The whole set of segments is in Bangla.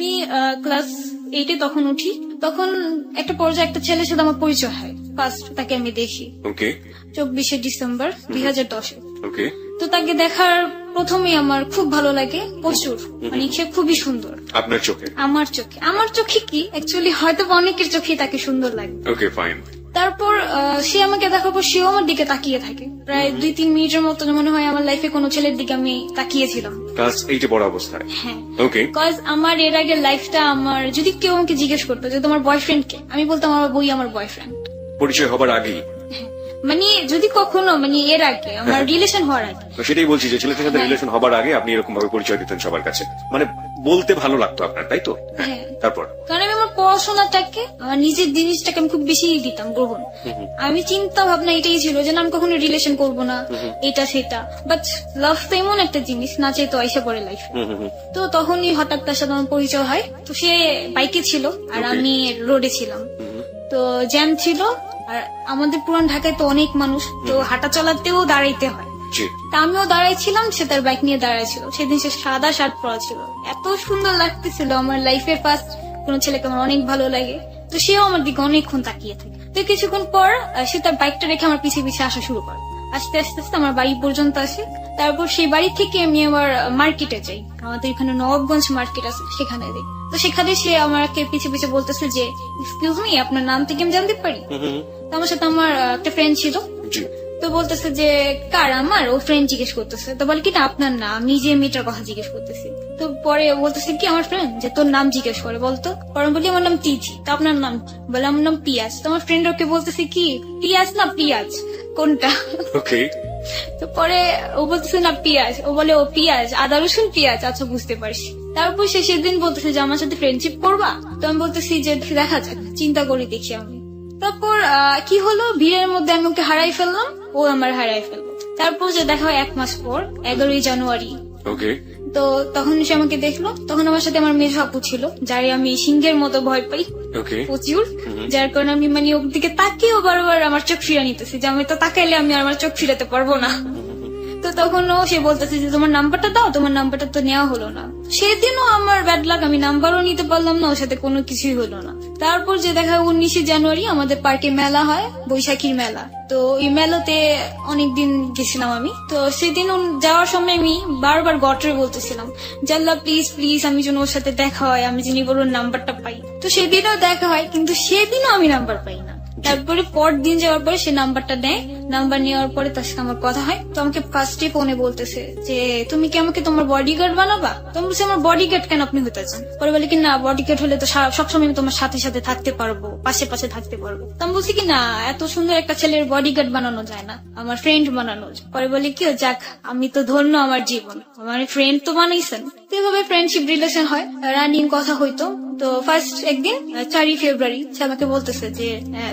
আমি ক্লাস 8-এ তখন উঠি। তখন একটা পর্যায়ে একটা ছেলের সাথে আমার পরিচয় হয়। ফার্স্ট তাকে আমি দেখি ওকে 24শে ডিসেম্বর 2010-এ। ওকে তো তাকে দেখার প্রথমেই আমার খুব ভালো লাগে প্রচুর, মানে সে খুবই সুন্দর আপনার চোখে? আমার চোখে কি অ্যাকচুয়ালি হয়তো অনেকের চোখে তাকে সুন্দর লাগে। Okay fine. তারপর সে আমাকে দেখার পর সেও আমার দিকে তাকিয়ে থাকে প্রায় 2-3 মিনিটের মতো। মনে হয় আমার লাইফে কোনো ছেলের দিকে আমি তাকিয়েছিলাম। ক্লাস 8-এ পড়া অবস্থায়? হ্যাঁ। ওকে। বিকজ আমার এর আগের লাইফটা, আমার যদি কেউ আমাকে জিজ্ঞেস করতো যে তোমার বয়ফ্রেন্ড কে, আমি বলতাম আমার বই আমার বয়ফ্রেন্ড। পরিচয় হবার আগেই? মানে যদি কখনো মানে এর আগে আমার রিলেশন হওয়ার আগে। তো সেটাই বলছি যে ছেলেটার সাথে রিলেশন হবার আগে আপনি এরকম ভাবে পরিচয় দিতেন সবার কাছে, মানে বলতে ভালো লাগতো আপনার, তাই তো? হ্যাঁ। তারপর? কারণ আমি আমার পড়াশোনাটাকে, আমার নিজের জিনিসটাকে আমি খুব বেশি দিতাম গ্রহণ। আমি চিন্তা ভাবনা এটাই ছিল যে না আমি কখনো রিলেশন করবো না, এটা সেটা। বাট লাভ তো এমন একটা জিনিস, না চাই তো আইসা পড়ে লাইফ। তো তখনই হঠাৎ তার সাথে আমার পরিচয় হয়। তো সে বাইকে ছিল আর আমি রোডে ছিলাম। তো জ্যাম ছিল, আর আমাদের পুরান ঢাকায় তো অনেক মানুষ, তো হাঁটা চলাতেও দাঁড়াইতে হয়। তা আমিও দাঁড়াইছিলাম, সে তার বাইক নিয়ে দাঁড়াইছিল। সেদিন সে সাদা শার্ট পরা ছিল, এত সুন্দর লাগতেছিল। আমার লাইফের ফার্স্ট কোন ছেলেকে আমার অনেক ভালো লাগে। তো সেও আমার দিকে অনেকক্ষণ তাকিয়ে থাকে। তো কিছুক্ষণ পর সে তার বাইকটা রেখে আমার পিছিয়ে পিছিয়ে আসা শুরু করে। আস্তে আস্তে আস্তে আমার বাড়ি পর্যন্ত আসে। তারপর সেই বাড়ি থেকে আমি আবার মার্কেটে যাই, আমাদের এখানে নবাবগঞ্জ মার্কেট আছে, সেখানে যাই। তো সেখানে সে আমাকে পিছিয়ে পিছিয়ে বলতেছে যে এক্সকিউজ মি, আপনার নাম থেকে আমি জানতে পারি? তো আমার সাথে আমার একটা ফ্রেন্ড ছিল। তো বলতেছে যে কার? আমার ও ফ্রেন্ড জিজ্ঞেস করতেছে। তো বলে কি না আপনার নাম, আমি যে মেয়েটার কথা জিজ্ঞেস করতেছি। তো পরে ও বলতেছে কি আমার ফ্রেন্ড যে তোর নাম জিজ্ঞেস করে বলতো। পরে বলি আমার নাম তিথি। তো আপনার নাম কি? বলে আমার নাম পিয়াজ। তো আমার ফ্রেন্ড ওকে বলতেছে কি পিয়াজ না পিয়াজ কোনটা? ওকে। তো পরে ও বলতেছে না পিয়াজ। ও বলে ও পিয়াজ, আদা রসুন পিয়াজ, আচ্ছা বুঝতে পারছি। তারপর সে সেদিন বলতেছে যে আমার সাথে ফ্রেন্ডশিপ করবা? তো আমি বলতেছি যে দেখা যাক, চিন্তা করে দেখি আমি। তারপর কি হলো, ভিড়ের মধ্যে আমি ওকে হারাই ফেললাম, ও আমার হারাই ফেললো। তারপর যে দেখা হয় 1 মাস পর 11ই জানুয়ারি। ওকে। তো তখন সে আমাকে দেখলো। তখন আমার সাথে আমার মেজ আপু ছিল, যারে আমি সিংহের মতো ভয় পাই প্রচুর, যার কারণে আমি মানে ওর দিকে তাকিয়েও বারবার আমার চোখ ফিরা নিতেছি, যে আমি তো তাকাইলে আমি আমার চোখ ফিরাতে পারবো না। তো তখন সে বলতেছে যে তোমার নাম্বারটা দাও, তোমার নাম্বারটা তো নেওয়া হলো না। সেদিনও আমার ব্যাড লাক, আমি নাম্বারও নিতে পারলাম না, ওর সাথে কোনো কিছুই হলো না। তারপর যে দেখা 19শে জানুয়ারি আমাদের পার্কে মেলা হয়, বৈশাখীর মেলা। তো এই মেলাতে অনেকদিন গেছিলাম আমি। তো সেদিন যাওয়ার সময় আমি বারবার গটরে বলতেছিলাম যে আল্লাহ প্লিজ প্লিজ আমি যেন ওর সাথে দেখা হয়, আমি যেন ওর নাম্বারটা পাই। তো সেদিনও দেখা হয়, কিন্তু সেদিনও আমি নাম্বার পাই না। তারপরে পরদিন যাওয়ার পরে সে নাম্বারটা নেয়, নাম্বার নেওয়ার পরে তার সাথে আমার কথা হয়। তো আমাকে ফার্স্টে ফোনে বলতেছে যে তুমি কি আমাকে তোমার বডিগার্ড বানাবা? তো আমি বলছি আমার বডিগার্ড কেন আপনি হতে চান? পরে বলে কি না বডিগার্ড হলে তো সবসময় আমি তোমার সাথে সাথে থাকতে পারবো, পাশে পাশে থাকতে পারবো। তো আমি বলছি কি না এত সুন্দর একটা ছেলের বডিগার্ড বানানো যায় না, আমার ফ্রেন্ড বানানো যায়। পরে বলে কি যাক আমি তো ধন্য আমার জীবন, আমার ফ্রেন্ড তো বানাইছেন। তো এভাবে ফ্রেন্ডশিপ রিলেশন হয়, রানিং কথা হইতো। তো ফার্স্ট একদিন 4ই ফেব্রুয়ারি সে আমাকে বলতেছে যে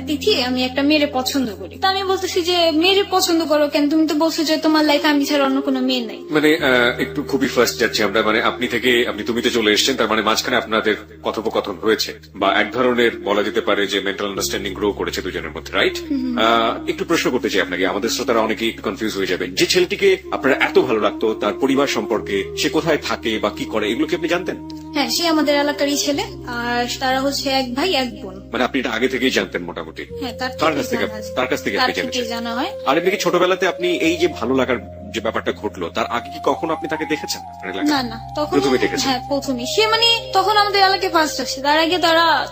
তিথি আমি একটা মেয়ের পছন্দ করি। তো আমি বলতেছি যে মেয়ের পছন্দ করো কেন, তুমি তো বলছো যে তোমার লাইফে আমি ছাড়া অন্য কোনো মেয়ে নাই। মানে একটু খুবই ফার্স্ট যাচ্ছি আমরা, মানে আপনি থেকে আপনি তুমিতে চলে এসেছেন, তার মানে মাঝখানে আপনাদের কথোপকথন হয়েছে বা এক ধরনের বলা যেতে পারে যে মেন্টাল আন্ডারস্ট্যান্ডিং গ্রো করেছে দুজনের মধ্যে, রাইট? একটু প্রশ্ন করতে চাই আপনাকে, আমাদের শ্রোতারা অনেকেই একটু কনফিউজ হয়ে যাবেন। যে ছেলেটিকে আপনার এত ভালো লাগতো, তার পরিবার সম্পর্কে, সে কোথায় থাকে বা কি করে, এগুলো কি আপনি জানতেন? হ্যাঁ, সে আমাদের এলাকারই ছেলে, আর তারা হচ্ছে এক ভাই এক বোন। মানে আপনি এটা আগে থেকেই জানতেন মোটামুটি? হ্যাঁ, তার কাছ থেকে আপনি জেনেছেন? জানা হয়। আর এমনি কি ছোটবেলাতে আপনি এই যে ভালো লাগার যে ব্যাপারটা ঘটলো, তার আগে কি কখনো আপনি তাকে দেখেছেন? না না, তখন প্রথমে দেখেছেন? হ্যাঁ প্রথমে। সে মানে তখন আমাদের এলাকায় ফার্স্ট আসছে, তার আগে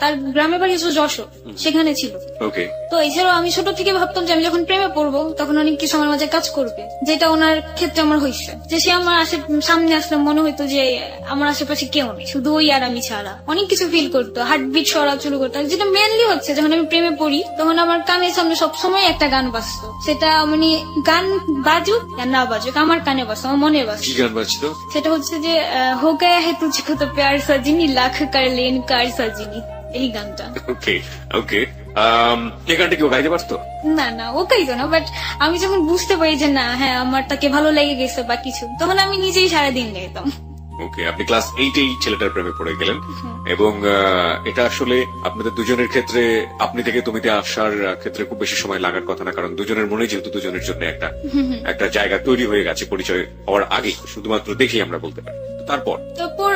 তার গ্রামের বাড়ি হচ্ছে যশোর, সেখানে ছিল। ওকে। তো এছাড়াও আমি ছোট থেকে ভাবতাম যে আমি যখন প্রেমে পড়বো তখন অনেক কিছু আমার মাঝে কাজ করবে, যেটা ওনার ক্ষেত্রে আমার হয়েছে। যে সে আমার সামনে আসলে মনে হইতো যে আমার আশেপাশে কেউ নেই, শুধু ওই আর আমি ছাড়া। অনেক কিছু ফিল করতো, হার্টবিট সরা শুরু করতো। যেটা মেনলি হচ্ছে যখন আমি প্রেমে পড়ি তখন আমার কানের সামনে সবসময় একটা গান বাজতো। সেটা মানে গান বাজুক আর না বাজুক আমার কানে বাজতো, আমার মনে বাজতো। কি গান বাজতো? সেটা হচ্ছে যে হো গায়া হে তুঝকো তো প্যার সাজিনি লাখ কার লেন কার সাজিনি, এই গানটা। ওকে ওকে। এই গানটা কেউ গাইতে পারতো? না না, ও গাইতো না, বাট আমি যখন বুঝতে পারি যে না হ্যাঁ আমার তাকে ভালো লেগে গেছে বা কিছু, তখন আমি নিজেই সারাদিন গাইতাম। ওকে, আপনি ক্লাস 8-এই ছেলেটার প্রেমে পড়ে গেলেন এবং এটা আসলে আপনাদের দুজনের ক্ষেত্রে আপনি থেকে তুমিতে আসার ক্ষেত্রে খুব বেশি সময় লাগার কথা না, কারণ দুজনের মনে যেহেতু দুজনের জন্য একটা জায়গা তৈরি হয়ে গেছে পরিচয় হওয়ার আগে, শুধুমাত্র দেখেই আমরা বলতে পারি। তারপর তারপর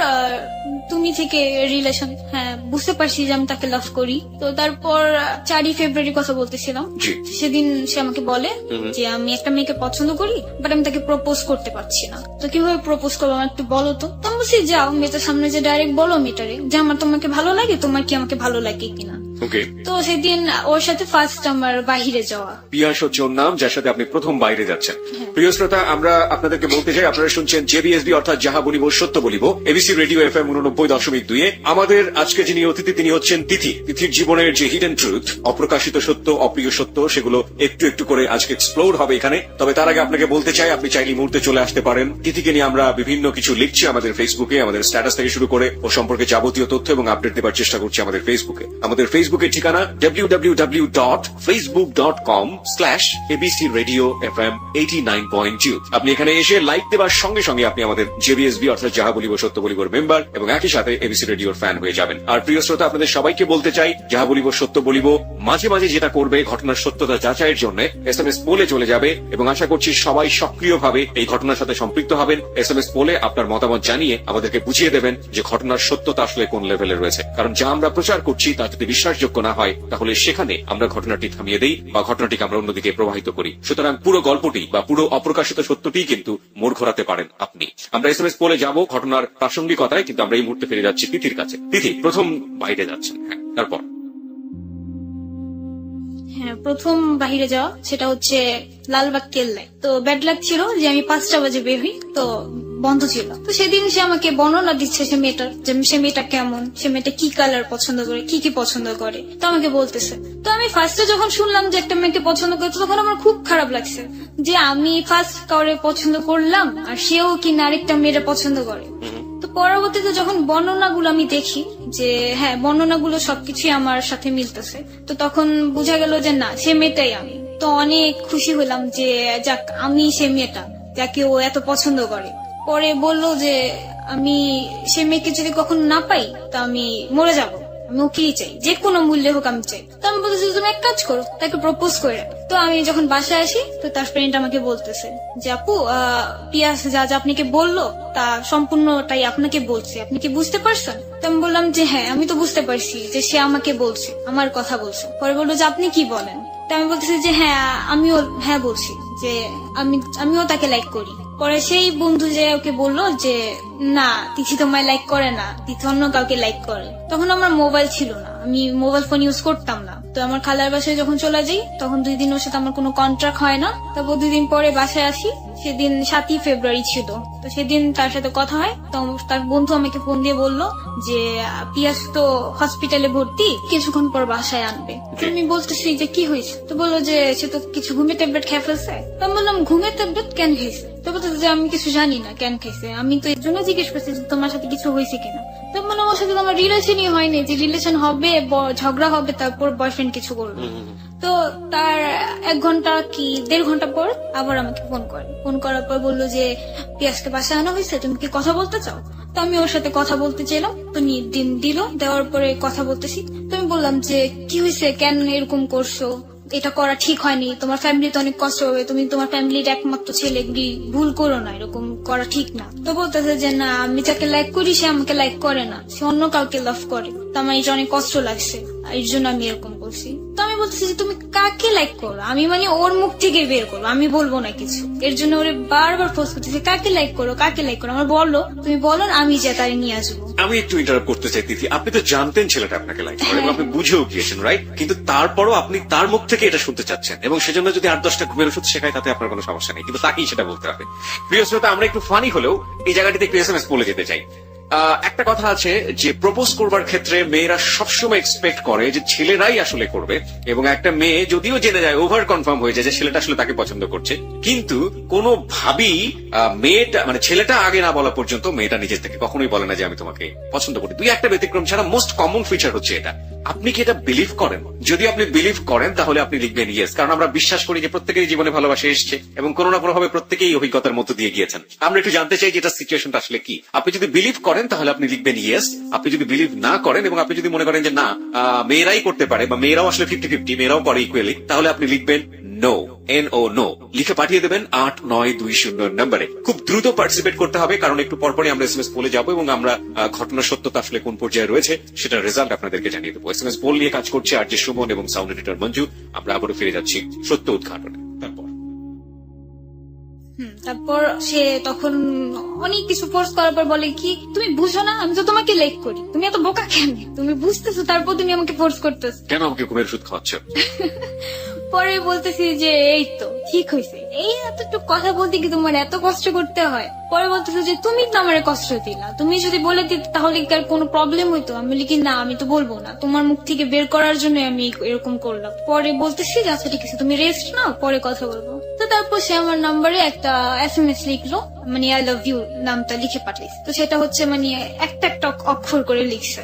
তুমি থেকে রিলেশন, হ্যাঁ বুঝতে পারছি যে আমি তাকে লাভ করি। তো তারপর 4ই ফেব্রুয়ারি কথা বলতেছিলাম, জি সেদিন সে আমাকে বলে যে আমি একটা মেয়েকে পছন্দ করি, বাট আমি তাকে প্রপোজ করতে পারছি না। তো কিভাবে প্রপোজ করবো আমার একটু বলো তো। তো আমি বলছি যাও মেয়েটার সামনে যে ডাইরেক্ট বলো মেয়েটারে যে আমার তোমাকে ভালো লাগে, তোমার কি আমাকে ভালো লাগে কিনা। ওকে। তো সেদিন ওর সাথে ফার্স্ট আমার বাহিরে যাওয়া। পিয়াস হচ্ছে ওর নাম, যার সাথে আপনি প্রথম বাইরে যাচ্ছেন। প্রিয় শ্রোতা, আমরা আপনাদেরকে বলতে চাই, আপনারা শুনছেন জেবিএসবি অর্থাৎ যাহা বলিব সত্য বলিব, এবিসি রেডিও FM 89.2। আমাদের আজকে যিনি অতিথি তিনি হচ্ছেন তিথি। তিথির জীবনের যে হিডেন ট্রুথ, অপ্রকাশিত সত্য, অপ্রিয় সত্য, সেগুলো একটু একটু করে আজকে এক্সপ্লোর হবে এখানে। তবে তার আগে আপনাকে বলতে চাই, আপনি চাইলে মুহূর্তে চলে আসতে পারেন। তিথিকে নিয়ে আমরা বিভিন্ন কিছু লিখছি আমাদের ফেসবুকে, আমাদের স্ট্যাটাস থেকে শুরু করে ও সম্পর্কে যাবতীয় তথ্য এবং আপডেট দেওয়ার চেষ্টা করছি আমাদের ফেসবুকে। আমাদের ফেসবুকের ঠিকানা www.facebook.com/abcradiofm89.2। আপনি এখানে এসে লাইক দেওয়ার সঙ্গে সঙ্গে আপনি আমাদের জেবিএসবি অর্থাৎ যাহা বলিব সত্য বলিবর মেম্বার এবং একই সাথে এবিসি রেডিওর ফ্যান হয়ে যাবেন। আর প্রিয় শ্রোতা, আপনাদের সবাইকে বলতে চাই, যাহা বলিব সত্য বলিব মাঝে মাঝে যেটা করবে ঘটনার সত্যতা যাচাইয়ের জন্য SMS পোলে চলে যাবে এবং আশা করছি সবাই সক্রিয়ভাবে এই ঘটনার সাথে সম্পৃক্ত হবেন। SMS পোলে আপনার মতামত জানিয়ে আমাদেরকে বুঝিয়ে দেবেন যে ঘটনার সত্যতা আসলে কোন লেভেলে রয়েছে। কারণ যা আমরা প্রচার করছি তা যদি বিশ্বাসযোগ্য না হয় তাহলে সেখানে আমরা ঘটনাটি থামিয়ে দেই বা ঘটনাটিকে আমরা অন্যদিকে প্রবাহিত করি। সুতরাং পুরো গল্পটি বা পুরো অপ্রকাশিত সত্যটি কিন্তু মোড় ঘোরাতে পারেন আপনি। আমরা SMS পোলে যাব ঘটনার প্রাসঙ্গিকতায়, কিন্তু আমরা এই মুহূর্তে ফিরে যাচ্ছি তিথির কাছে। তিথি প্রথম বাইরে যাচ্ছেন, হ্যাঁ তারপর? হ্যাঁ প্রথম বাহিরে যাওয়া সেটা হচ্ছে লালবাগ কেল্লায়। তো ব্যাড লাক ছিল যে আমি 5টা বাজে বের হই, তো বন্ধ ছিল। তো সেদিন সে আমাকে বর্ণনা দিচ্ছে সে মেয়েটার, যে সে মেয়েটা কেমন, সে মেয়েটা কি কালার পছন্দ করে, কি কি পছন্দ করে, তো আমাকে বলতেছে। তো আমি ফার্স্টে যখন শুনলাম যে একটা মেয়েকে পছন্দ করতো তখন আমার খুব খারাপ লাগছে যে আমি ফার্স্ট কাউরে পছন্দ করলাম আর সেও কিনা আরেকটা মেয়েটা পছন্দ করে। তো পরবর্তীতে যখন বর্ণনাগুলো আমি দেখি যে হ্যাঁ বর্ণনাগুলো সবকিছুই আমার সাথে মিলতেছে, তো তখন বোঝা গেল যে না সে মেয়েটাই আমি। তো অনেক খুশি হলাম যে যাক আমি সে মেয়েটা যাকে ও এত পছন্দ করে। পরে বললো যে আমি সে মেয়েকে যদি কখনো না পাই তা আমি মরে যাব, আমি ওকেই চাই, যে কোনো মূল্যে হোক আমি চাই। তো আমি বলতেছি তুমি এক কাজ করো, তাকে প্রপোজ করে রাখো। তো আমি যখন বাসায় আসি তো তার ফ্রেন্ড আমাকে বলতেছে যে আপু পিয়াস যা যা আপনাকে বললো তা সম্পূর্ণটাই আপনাকে বলছে, আপনি কি বুঝতে পারছেন? তো আমি বললাম যে হ্যাঁ আমি তো বুঝতে পারছি যে সে আমাকে বলছে, আমার কথা বলছে। পরে বললো যে আপনি কি বলেন? তো আমি বলতেছি যে হ্যাঁ আমিও হ্যাঁ বলছি যে আমিও তাকে লাইক করি। পরে সেই বন্ধু যে ওকে বললো যে না তিথি তোমায় লাইক করে না, তিথি অন্য কাউকে লাইক করে। তখন আমার মোবাইল ছিল না, আমি মোবাইল ফোন ইউজ করতাম না। তো আমার খালার বাসায় যখন চলে যাই তখন 2 দিন ওর সাথে আমার কোনো কন্ট্রাক্ট হয় না। তারপর 2 দিন পরে বাসায় আসি, সেদিন 7ই ফেব্রুয়ারি ছিল। তো সেদিন তার সাথে কথা হয়, তো তার বন্ধু আমাকে ফোন দিয়ে বললো যে পিয়াস তো হসপিটালে ভর্তি, কিছুক্ষণ পর বাসায় আনবে। তো আমি বলতেছি যে কি হয়েছে? তো বললো যে সে তো কিছু ঘুমের ট্যাবলেট খেয়ে ফেলছে। তো আমি বললাম ঘুমের ট্যাবলেট কেন খেয়েছে? তো বলতেছে যে আমি কিছু জানি না কেন খেয়েছে, আমি তো এর জন্য জিজ্ঞেস করছি যে তোমার সাথে কিছু হয়েছে কিনা। তো মানে ওর সাথে আমার রিলেশনই হয়নি, যে রিলেশন হবে ঝগড়া হবে তারপর বয়ফ্রেন্ড কিছু করবে। তো তার 1 ঘন্টা কি 1.5 ঘন্টা পর আবার আমাকে ফোন করে। ফোন করার পর বললো যে পিয়াসকে বাসায় আনা হয়েছে, তুমি কি কথা বলতে চাও? তো আমি ওর সাথে কথা বলতে চাইলাম, তো দিন দিল, দেওয়ার পরে কথা বলতেছি। তো আমি বললাম যে কি হয়েছে, কেন এরকম করছো, এটা করা ঠিক হয়নি, তোমার ফ্যামিলিতে অনেক কষ্ট হবে, তুমি তোমার ফ্যামিলির একমাত্র ছেলে, ভুল করো না, এরকম করা ঠিক না। তো বলতেছে যে না আমি যাকে লাইক করি সে আমাকে লাইক করে না, সে অন্য কাউকে লাভ করে, তো আমার এটা অনেক কষ্ট লাগছে, এর জন্য আমি এরকম করছি। তো আমি বলতেছি যে তুমি কাকে লাইক করো, আমি মানে ওর মুখ থেকে বের করবো, আমি বলবো না কিছু। এর জন্য ওরে বারবার ফোর্স করতেছি কাকে লাইক করো, কাকে লাইক করো, আমার বললো তুমি বলো আমি যে তারে নিয়ে আসবো। আমি একটু ইন্টারাপ্ট করতে চাই তিথি, আপনি তো জানতেন ছেলেটা আপনাকে লাইক করে এবং আপনি বুঝেও গিয়েছেন, রাইট? কিন্তু তারপরও আপনি তার মুখ থেকে এটা শুনতে চাচ্ছেন এবং সেজন্য যদি 8-10টা ঘুমের ওষুধ শেখায় তাতে আপনার কোনো সমস্যা নেই, কিন্তু তাকেই সেটা বলতে হবে। প্রিয় শ্রোতা, আমরা একটু ফানি হলেও এই জায়গাটিতে একটু SMS বলে যেতে চাই। একটা কথা আছে যে প্রপোজ করবার ক্ষেত্রে মেয়েরা সবসময় এক্সপেক্ট করে যে ছেলেরাই আসলে করবে, এবং একটা মেয়ে যদিও জেনে যায়, ওভার কনফার্ম হয়ে যায় যে ছেলেটা আসলে তাকে পছন্দ করছে, কিন্তু কোনোভাবেই মেয়েটা মানে ছেলেটা আগে না বলা পর্যন্ত মেয়েটা নিজের থেকে কখনোই বলে না যে আমি তোমাকে পছন্দ করি। 2-1টা ব্যতিক্রম ছাড়া মোস্ট কমন ফিচার হচ্ছে এটা। আপনি কি এটা বিলিভ করেন? যদি আপনি বিলিভ করেন তাহলে আপনি লিখবেন ইয়েস, কারণ আমরা বিশ্বাস করি যে প্রত্যেকেরই জীবনে ভালোবাসা এসছে এবং কোনো না কোনো ভাবে প্রত্যেকেই অভিজ্ঞতার মধ্য দিয়ে গিয়েছেন। আমরা একটু জানতে চাই যে এটা সিচুয়েশনটা আসলে কি। আপনি যদি বিলিভ করেন তাহলে আপনি লিখবেন ইয়েস, আপনি যদি বিলিভ না করেন এবং আপনি যদি মনে করেন যে না মেয়েরাই করতে পারে বা মেয়েরাও আসলে 50-50, মেয়েরাও করে ইকুয়ালি, তাহলে আপনি লিখবেন নো, NO লিখে পাঠিয়ে দেবেন 8920 নম্বরে। খুব দ্রুত পার্টিসিপেট করতে হবে, কারণ একটু পরপরই আমরা SMS পোলে যাবো এবং আমরা ঘটনার সত্যতা আসলে কোন পর্যায়ে রয়েছে সেটার রেজাল্ট আপনাদেরকে জানিয়ে দেবো। SMS পোল নিয়ে কাজ করছে আর যে সুমন এবং সাউন্ড এডিটর মঞ্জু। আমরা আবারও ফিরে যাচ্ছি সত্য উদ্ঘাটনে। তারপর সে তখন অনেক কিছু ফোর্স করার পর বলে কি, তুমি বুঝো না আমি তো তোমাকে লেক করি, তুমি এত বোকা কেন, তুমি বুঝতেছো তারপর তুমি আমাকে ফোর্স করতেছো কেন, আমাকে ঘুমের ওষুধ খাওয়াচ্ছ? পরে বলতেছি যে এই তো ঠিক হয়েছে, এই এতটুকু কথা বলতে কি তোমার এত কষ্ট করতে হয়? পরে বলতেছে যে তুমি তো আমার কষ্ট দিলা, তুমি যদি বলে দিতে তাহলে কি আর কোনো প্রবলেম হইতো? আমি বলি কি না, আমি তো বলবো না, তোমার মুখ থেকে বের করার জন্য আমি এরকম করলাম। পরে বলতেছি যে আচ্ছা ঠিক আছে তুমি রেস্ট নাও, পরে কথা বলবো। তো তারপর সে আমার নাম্বারে একটা SMS লিখলো, মানে আই লাভ ইউ নামটা লিখে পাঠাইছে। তো সেটা হচ্ছে মানে একটা একটা অক্ষর করে লিখছে।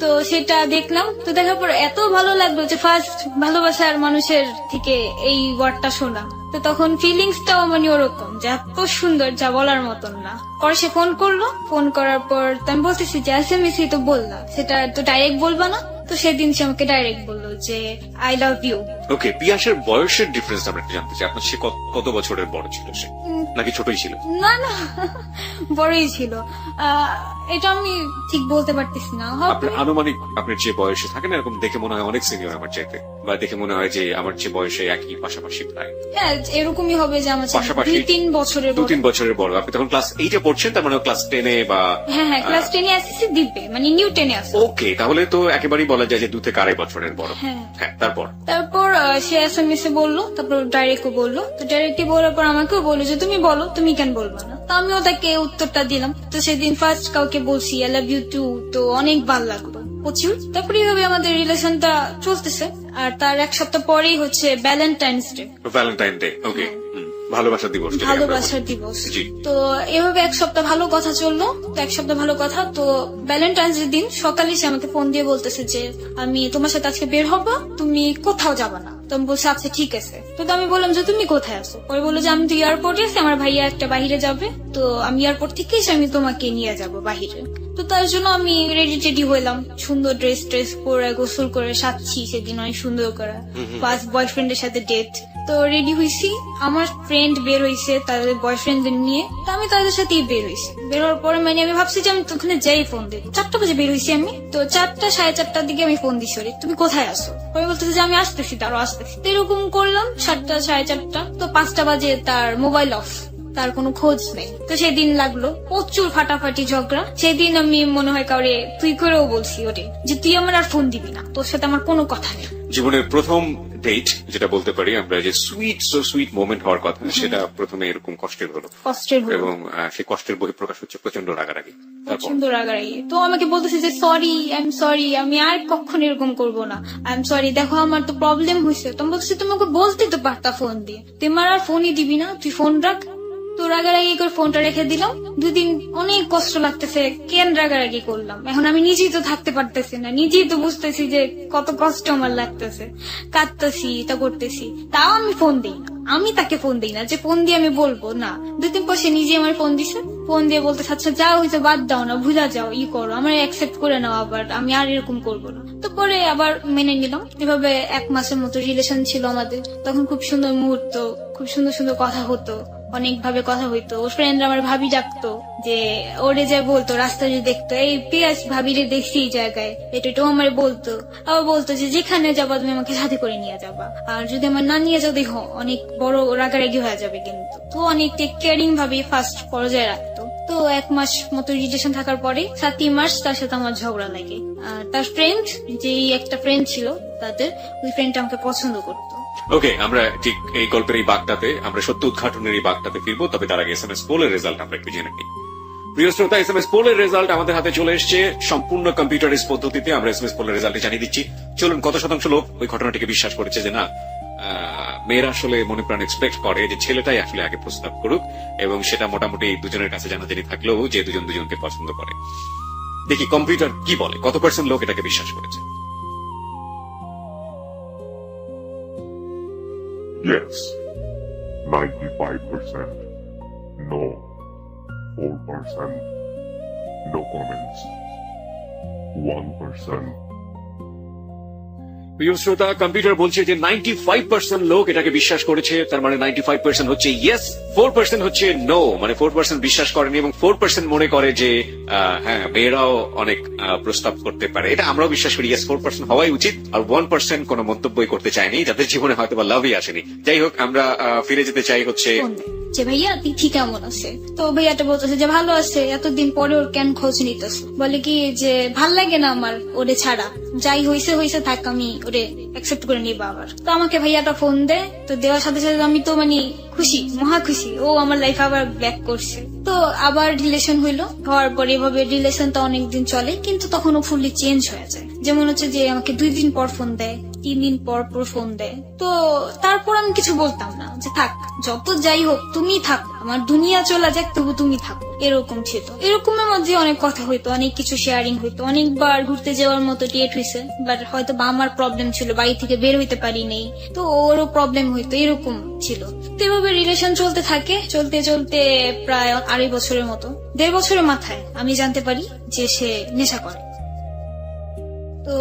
তো সেটা দেখলাম, তো দেখার পর এত ভালো লাগলো যে ফার্স্ট ভালোবাসার মানুষের থেকে এই ওয়ার্ডটা শোনা। তো তখন ফিলিংসটাও মানে ওরকম যে এত সুন্দর যা বলার মতন না। পরে সে ফোন করলো, ফোন করার পর তো আমি বলতেছি যে SMS তো বললা, সেটা তো ডাইরেক্ট বলবা না? তো সেদিন সে আমাকে ডাইরেক্ট বললো যে আই লাভ ইউ। ওকে, পিয়াসের বয়সের ডিফারেন্স আমরা একটু জানতে চাই। আপনার সে কত বছরের বড় ছিল সে, নাকি ছোটই ছিল? না না, বড়ই ছিল। এটা আমি ঠিক বলতে পারতেছি না। আপনার আনুমানিক আপনার যে বয়সে থাকে না, এরকম দেখে মনে হয় অনেক সিনিয়র আমার চাইতে, বা দেখে মনে হয় যে আমার যে বয়সে একই পাশাপাশি প্রায়। হ্যাঁ এরকমই হবে যে আমার পাশাপাশি 2-3 বছরের বড়। আপনি তখন ক্লাস 8-এ পড়ছেন, তার মানে ক্লাস 10-এ বা হ্যাঁ ক্লাস 10-এ এসএসসি দিবে, মানে নিউ 10-এ আছে। ওকে, তাহলে তো একেবারেই বলা যায় যে 2 থেকে 2.5 বছরের বড়। হ্যাঁ তারপর সে SMS এ বললো, তারপর ডাইরেক্টও বললো। তো ডাইরেক্টলি বলার পর আমাকেও বললো যে তুমি বলো, তুমি কেন বলবা না? তো আমিও তাকে উত্তরটা দিলাম। তো সেদিন ফার্স্ট কাউকে বলছি আই লাভ ইউ টু, তো অনেক ভালো লাগলো প্রচুর। তারপরে এইভাবে আমাদের রিলেশনটা চলতেছে। আর তার এক সপ্তাহ পরেই হচ্ছে ভ্যালেন্টাইন্স ডে। ওকে, ভালোবাসার দিবস। ভালোবাসার দিবস। তো এভাবে এক সপ্তাহ ভালো কথা চললো। তো এক সপ্তাহ ভালো কথা, তো ভ্যালেন্টাইন্স ডে দিন সকালে সে আমাকে ফোন দিয়ে বলতেছে যে আমি তোমার সাথে আজকে বের হবো, তুমি কোথাও যাবা না। তো আমি বলছি আচ্ছা ঠিক আছে। তো আমি বললাম যে তুমি কোথায় আছো? পরে বললো যে আমি তো এয়ারপোর্টে আছি, আমার ভাইয়া একটা বাহিরে যাবে, তো আমি এয়ারপোর্ট থেকে এসে আমি তোমাকে নিয়ে যাব বাহিরে। তো তার জন্য আমি রেডি টেডি হইলাম, সুন্দর ড্রেস পরে গোসল করে সাজছি সেদিন অনেক সুন্দর করে। ফার্স্ট বয়ফ্রেন্ডের সাথে ডেট। তো রেডি হয়েছি, আমার ফ্রেন্ড বের হয়েছে তাদের বয়ফ্রেন্ডদের নিয়ে, তো আমি তাদের সাথেই বের হয়েছি। বের হওয়ার পরে মানে আমি ভাবছি যে আমি ওখানে যাই ফোন দেবো। 4টা বাজে বের হয়েছি আমি। তো 4টা 4:30টার দিকে আমি ফোন দিছি ওরে, তুমি কোথায় আসো? পরে বলতেছে যে আমি আসতেছি, তারও আসতেছি। তো এরকম করলাম 4টা 4:30টা। তো 5টা বাজে তার মোবাইল অফ, তার কোনো খোঁজ নেই। তো সেদিন লাগলো প্রচুর ফাটাফাটি ঝগড়া। সেদিন আমি মনে হয় কাউরে তুই করেও বলছি ওরে যে তুই আমার আর ফোন দিবি না, তোর সাথে আমার কোনো কথা নেই। জীবনের প্রথম ডেট যেটা বলতে পারি আমরা, যে সুইট মোমেন্ট হওয়ার কথা, সেটা প্রথমে এরকম কষ্টের হলো এবং সেই কষ্টের বহিঃপ্রকাশ হচ্ছে প্রচন্ড রাগারাগি। প্রচন্ড রাগারাগি। তো আমাকে বলতেছে যে সরি, আই এম সরি, আমি আর কখনো এরকম করবো না, আই এম সরি, দেখো আমার তো প্রবলেম হয়েছে। তো বলতেছি তুমি ওকে বলতে তো পারতা ফোন দিয়ে, তুই আমার আর ফোনই দিবি না, তুই ফোন রাখ। তো রাগারাগি করে ফোনটা রেখে দিলাম। 2 দিন অনেক কষ্ট লাগতেছে, কেন রাগারাগি করলাম। এখন আমি নিজেই তো থাকতে পারতেছি না, নিজেই তো বুঝতেছি যে কত কষ্ট আমার লাগতেছে, কাঁদতেছি, তা করতেছি, তাও আমি ফোন দিই না। আমি তাকে ফোন দিই না যে ফোন দিয়ে আমি বলবো না। 2 দিন পর সে নিজে আমার ফোন দিছে, ফোন দিয়ে বলতে আচ্ছা যা হয়েছে বাদ দাও না, ভুলা যাও, করো, আমার অ্যাকসেপ্ট করে নাও, আবার আমি আর এরকম করবো না। তো পরে আবার মেনে নিলাম। এভাবে 1 মাসের মতো রিলেশন ছিল আমাদের। তখন খুব সুন্দর মুহূর্ত, খুব সুন্দর সুন্দর কথা হতো, অনেক ভাবে কথা হইতো। ওর ফ্রেন্ড আমার ভাবি ডাকতো, যে ওরে যে বলতো রাস্তায় যদি দেখতো এই পিয়াস ভাবিরে দেখছি এই জায়গায়, এটাও আমার বলতো। আবার বলতো যে যেখানে যাবা তুমি আমাকে সাথে করে নিয়ে যাবা, আর যদি আমার না নিয়ে যাও দেখো অনেক বড় রাগারাগি হয়ে যাবে কিন্তু। তো অনেক টেক কেয়ারিং ভাবে ফার্স্ট পর্যায়ে রাখতো। তো 1 মাস মতো রিলেশন থাকার পরে 7ই মার্চ তার সাথে আমার ঝগড়া লাগে। আর তার ফ্রেন্ড, যেই একটা ফ্রেন্ড ছিল তাদের, ওই ফ্রেন্ডটা আমাকে পছন্দ করতো। ওকে, আমরা ঠিক এই গল্পের এই বাগটাতে, আমরা সত্য উদ্ঘাটনের এই বাগটাতে ফিরবো, তবে তার আগে SMS পোলের রেজাল্ট আমরা একটু জেনে নিই। প্রিয় শ্রোতা, SMS পোলের রেজাল্ট আমাদের হাতে চলে এসছে সম্পূর্ণ কম্পিউটারাইজ পদ্ধতিতে। আমরা SMS পোলের রেজাল্ট জানিয়ে দিচ্ছি। চলুন, কত শতাংশ লোক ওই ঘটনাটিকে বিশ্বাস করেছে যে না, মেয়েরা আসলে মনে প্রাণ এক্সপেক্ট করে যে ছেলেটাই আসলে আগে প্রস্তাব করুক, এবং সেটা মোটামুটি দুজনের কাছে জানাজানি থাকলেও যে দুজন দুজনকে পছন্দ করে। দেখি কম্পিউটার কি বলে, কত % লোক এটাকে বিশ্বাস করেছে। Yes, 95%. No, 4%. No comments. 1%. প্রিয় শ্রোতা, কম্পিউটার বলছে যে 95% লোক এটাকে বিশ্বাস করেছে, তার মানে 95% হচ্ছে ইয়েস, 4% হচ্ছে নো, মানে 4% বিশ্বাস করেনি এবং 4% মনে করে যে হ্যাঁ মেয়েরাও অনেক প্রস্তাব করতে পারে। এটা আমরাও বিশ্বাস করি, ইয়েস 4% হওয়াই উচিত। আর 1% কোনো মন্তব্যই করতে চায়নি, যাদের জীবনে হয়তো বা লাভই আসেনি। যাই হোক, আমরা ফিরে যেতে চাই হচ্ছে ফোন দেয় যে ভাইয়া তিথি কেমন আছে, তো ভাইয়াটা বলতেছে যে ভালো আছে, এতদিন পরে ওর কেন খোঁজ নিতেছে, বলে কি যে ভাল লাগে না আমার ওরে ছাড়া, যাই হইছে হইছে থাক, আমি ওরে অ্যাকসেপ্ট করে নিবো আবার। তো আমাকে ভাইয়াটা ফোন দেয়, তো দেওয়ার সাথে সাথে আমি তো মানে খুশি, মহা খুশি, ও আমার লাইফ আবার ব্যাক করছে। তো আবার রিলেশন হইলো, হওয়ার পর এভাবে রিলেশনটা অনেকদিন চলে, কিন্তু তখন ও ফুললি চেঞ্জ হয়ে যায়। যেমন হচ্ছে যে আমাকে 2 দিন পর ফোন দেয়, 3 দিন পর পর ফোন দেয়। তো তারপর আমি কিছু বলতাম না, যে থাক যত যাই হোক তুমি থাকো, আমার দুনিয়া চলে যাক তবু তুমি থাকো, এরকম ছিল। এরকমের মধ্যে অনেক কথা হইতো, অনেক কিছু শেয়ারিং হইতো, অনেকবার ঘুরতে যাওয়ার মতো ডেট হয়েছে, বাট হয়তো বা আমার প্রবলেম ছিল, বাড়ি থেকে বের হইতে পারি নেই, তো ওরও প্রবলেম হইতো, এরকম ছিল। তো এভাবে রিলেশন চলতে থাকে, চলতে চলতে প্রায় 2.5 বছরের মতো, 1.5 বছরের মাথায় আমি জানতে পারি যে সে নেশা করে। তো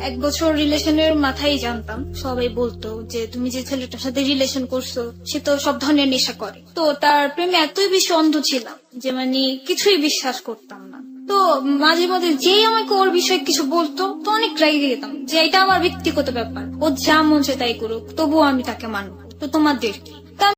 1 বছর রিলেশনের মাথায় জানতাম, সবাই বলতো যে তুমি যে ছেলেটার সাথে রিলেশন করছো সে তো সব ধরনের নেশা করে। তো তার প্রেমে এতই বেশি অন্ধ ছিলাম যে মানে কিছুই বিশ্বাস করতাম না। তো মাঝে মাঝে যেই আমাকে ওর বিষয়ে কিছু বলতো তো অনেক রেগে যেতাম যে এটা আমার ব্যক্তিগত ব্যাপার, ও যা মন চায় তাই করুক, তবুও আমি তাকে মানবো, তো তোমাদের কি?